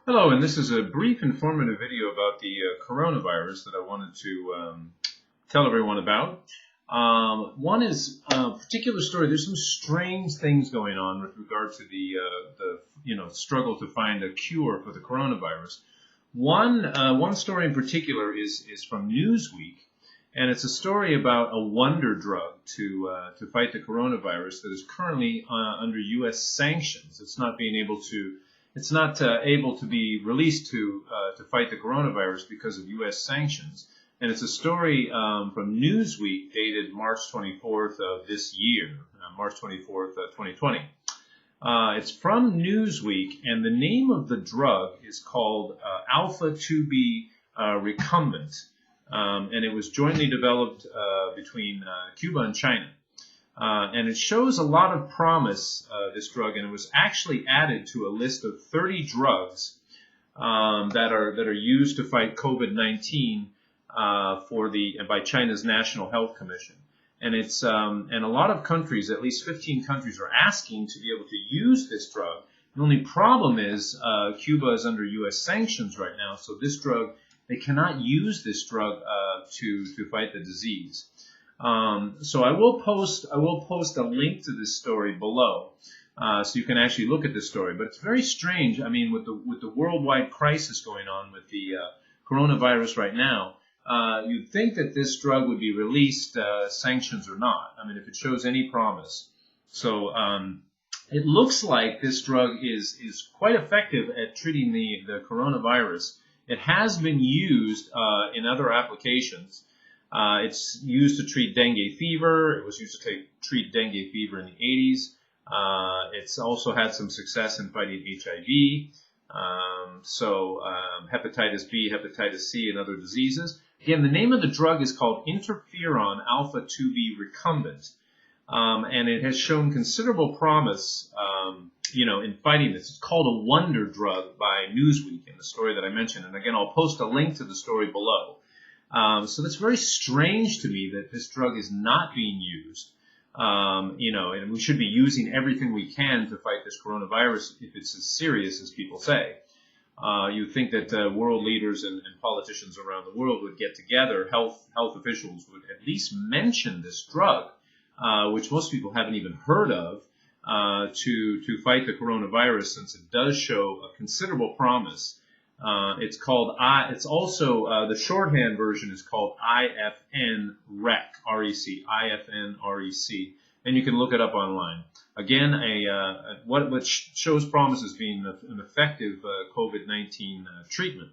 Hello, and this is a brief informative video about the coronavirus that I wanted to tell everyone about. One is a particular story. There's some strange things going on with regard to the struggle to find a cure for the coronavirus. One story in particular is from Newsweek, and it's a story about a wonder drug to fight the coronavirus that is currently under U.S. sanctions. It's not able to be released to fight the coronavirus because of U.S. sanctions. And it's a story from Newsweek dated March 24th of this year, March 24th, 2020. It's from Newsweek, and the name of the drug is called Alpha-2B Recombinant, and it was jointly developed between Cuba and China. And it shows a lot of promise, this drug, and it was actually added to a list of 30 drugs that are used to fight COVID-19 by China's National Health Commission. And and a lot of countries, at least 15 countries, are asking to be able to use this drug. The only problem is Cuba is under U.S. sanctions right now, so they cannot use this drug to fight the disease. So I will post a link to this story below, so you can actually look at this story. But it's very strange. I mean, with the worldwide crisis going on with the coronavirus right now, you'd think that this drug would be released, sanctions or not. I mean, if it shows any promise. So it looks like this drug is quite effective at treating the coronavirus. It has been used in other applications. It's used to treat dengue fever. It was used to treat dengue fever in the 80s. It's also had some success in fighting HIV, hepatitis B, hepatitis C, and other diseases. Again, the name of the drug is called Interferon Alpha-2B Recombinant, and it has shown considerable promise, in fighting this. It's called a wonder drug by Newsweek in the story that I mentioned. And again, I'll post a link to the story below. So that's very strange to me that this drug is not being used, and we should be using everything we can to fight this coronavirus if it's as serious as people say. You'd think that world leaders and politicians around the world would get together, health officials would at least mention this drug, which most people haven't even heard of, to fight the coronavirus, since it does show a considerable promise. It's also, the shorthand version is called IFNrec, R-E-C, IFNrec, and you can look it up online. Again, what shows promise as being an effective COVID-19 treatment.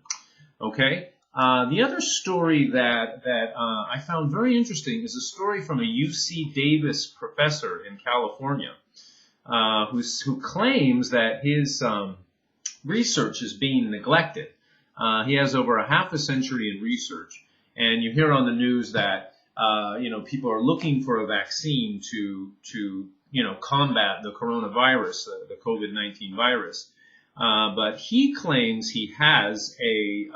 Okay. The other story that I found very interesting is a story from a UC Davis professor in California, who claims that his research is being neglected. He has over a half a century in research, and you hear on the news that people are looking for a vaccine to combat the coronavirus, the COVID-19 virus. But he claims he has a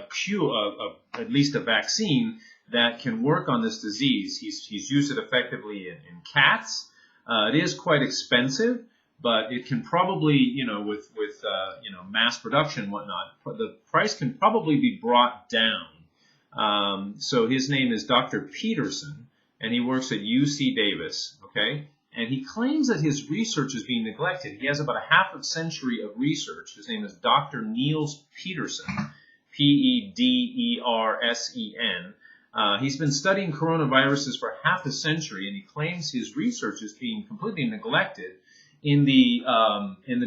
cure, at least a vaccine that can work on this disease. He's used it effectively in cats. It is quite expensive, but it can probably, with mass production and whatnot, the price can probably be brought down. So his name is Dr. Pederson, and he works at UC Davis, okay? And he claims that his research is being neglected. He has about a half a century of research. His name is Dr. Niels Pedersen, Pedersen. He's been studying coronaviruses for half a century, and he claims his research is being completely neglected in the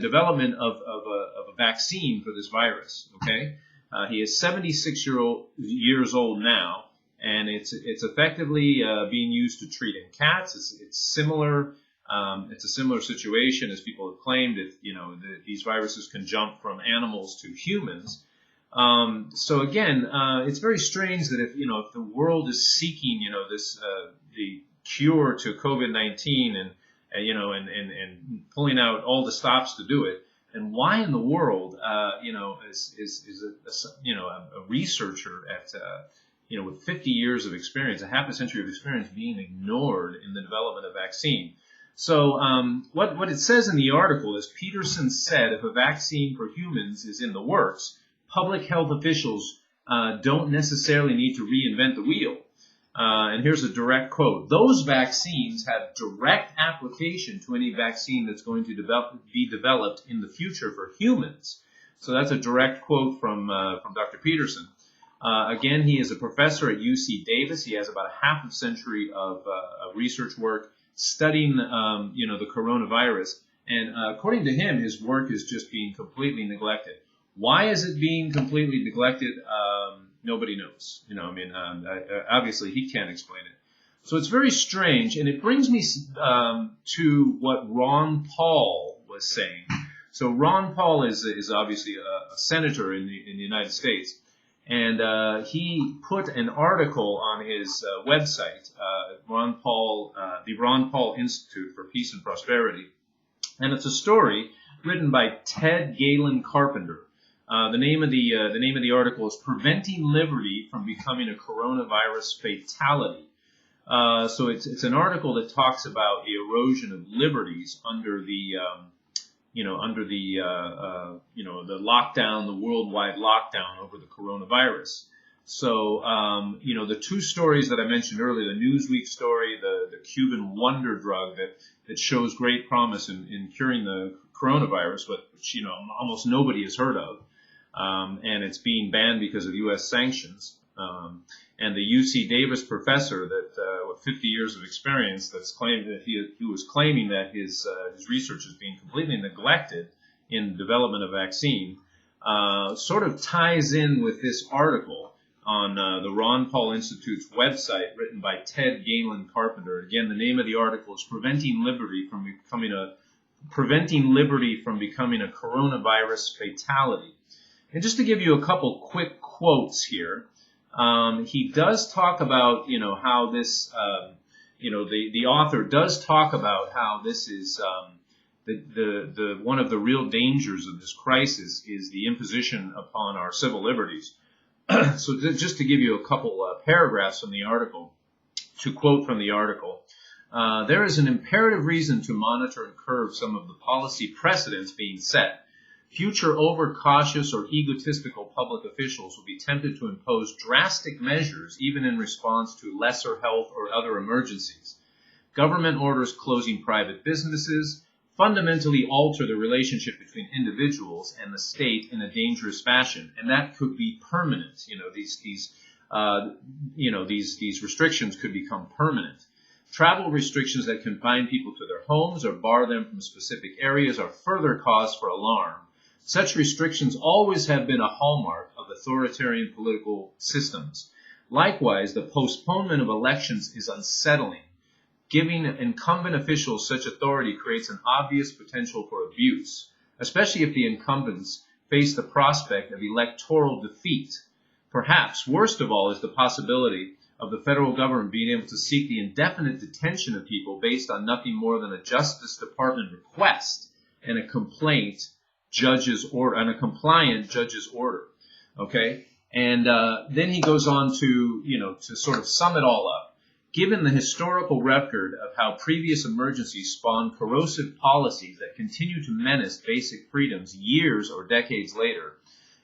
development of a vaccine for this virus. Okay, he is 76 years old now, and it's effectively being used to treat in cats. It's similar. It's a similar situation as people have claimed. These viruses can jump from animals to humans. So again, it's very strange that if the world is seeking the cure to COVID-19 and pulling out all the stops to do it, and why in the world is a researcher at with 50 years of experience, a half a century of experience, being ignored in the development of vaccine. So what it says in the article is Pederson said if a vaccine for humans is in the works, public health officials don't necessarily need to reinvent the wheel. And here's a direct quote. Those vaccines have direct application to any vaccine that's going to be developed in the future for humans. So that's a direct quote from Dr. Pederson. Again, he is a professor at UC Davis. He has about a half a century of research work studying, the coronavirus. And according to him, his work is just being completely neglected. Why is it being completely neglected? Nobody knows. Obviously he can't explain it. So it's very strange, and it brings me to what Ron Paul was saying. So Ron Paul is obviously a senator in the United States, and he put an article on his website, the Ron Paul Institute for Peace and Prosperity, and it's a story written by Ted Galen Carpenter. The name of the article is "Preventing Liberty from Becoming a Coronavirus Fatality." So it's an article that talks about the erosion of liberties under the lockdown, the worldwide lockdown over the coronavirus. So the two stories that I mentioned earlier, the Newsweek story, the Cuban wonder drug that shows great promise in curing the coronavirus, which almost nobody has heard of. And it's being banned because of U.S. sanctions. And the UC Davis professor with 50 years of experience that's claimed that he was claiming that his research is being completely neglected in the development of vaccine, sort of ties in with this article on the Ron Paul Institute's website written by Ted Galen Carpenter. Again, the name of the article is Preventing Liberty from Becoming a Coronavirus Fatality. And just to give you a couple quick quotes here, he does talk about, how this, the author does talk about how this is the one of the real dangers of this crisis is the imposition upon our civil liberties. So just to give you a couple paragraphs from the article, to quote from the article, there is an imperative reason to monitor and curb some of the policy precedents being set. Future overcautious or egotistical public officials will be tempted to impose drastic measures even in response to lesser health or other emergencies. Government orders closing private businesses fundamentally alter the relationship between individuals and the state in a dangerous fashion, and that could be permanent. These restrictions could become permanent. Travel restrictions that confine people to their homes or bar them from specific areas are further cause for alarm. Such restrictions always have been a hallmark of authoritarian political systems. Likewise, the postponement of elections is unsettling. Giving incumbent officials such authority creates an obvious potential for abuse, especially if the incumbents face the prospect of electoral defeat. Perhaps worst of all is the possibility of the federal government being able to seek the indefinite detention of people based on nothing more than a Justice Department request and a compliant judge's order. Okay, and then he goes on to sort of sum it all up. Given the historical record of how previous emergencies spawned corrosive policies that continue to menace basic freedoms years or decades later,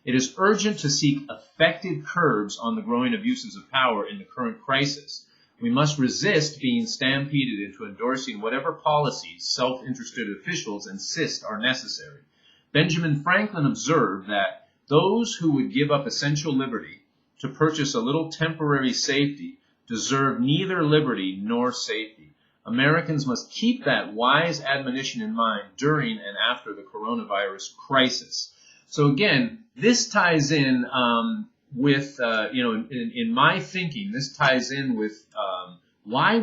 it is urgent to seek effective curbs on the growing abuses of power in the current crisis. We must resist being stampeded into endorsing whatever policies self-interested officials insist are necessary. Benjamin Franklin observed that those who would give up essential liberty to purchase a little temporary safety deserve neither liberty nor safety. Americans must keep that wise admonition in mind during and after the coronavirus crisis. So again, this ties in with, in my thinking, this ties in with why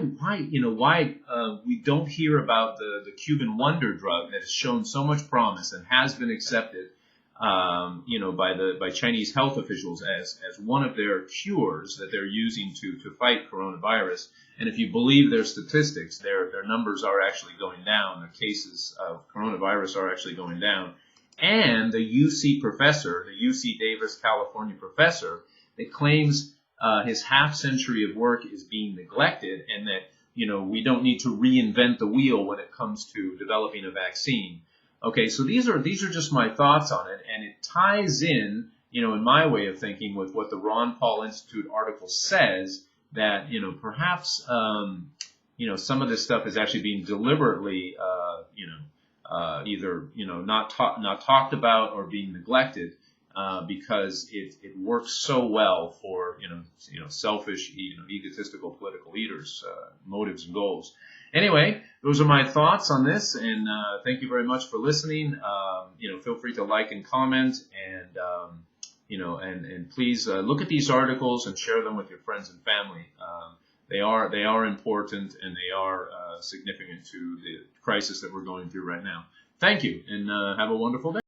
we don't hear about the Cuban wonder drug that has shown so much promise and has been accepted, by Chinese health officials as one of their cures that they're using to fight coronavirus. And if you believe their statistics, their numbers are actually going down. Their cases of coronavirus are actually going down. And the UC professor, the UC Davis, California professor, that claims his half century of work is being neglected, and that we don't need to reinvent the wheel when it comes to developing a vaccine. Okay, so these are just my thoughts on it, and it ties in, in my way of thinking, with what the Ron Paul Institute article says, that perhaps some of this stuff is actually being deliberately either not talked about or being neglected because it works so well for selfish, egotistical political leaders' motives and goals. Anyway, those are my thoughts on this, and thank you very much for listening. Feel free to like and comment, and and please look at these articles and share them with your friends and family. They are important, and they are significant to the crisis that we're going through right now. Thank you, and have a wonderful day.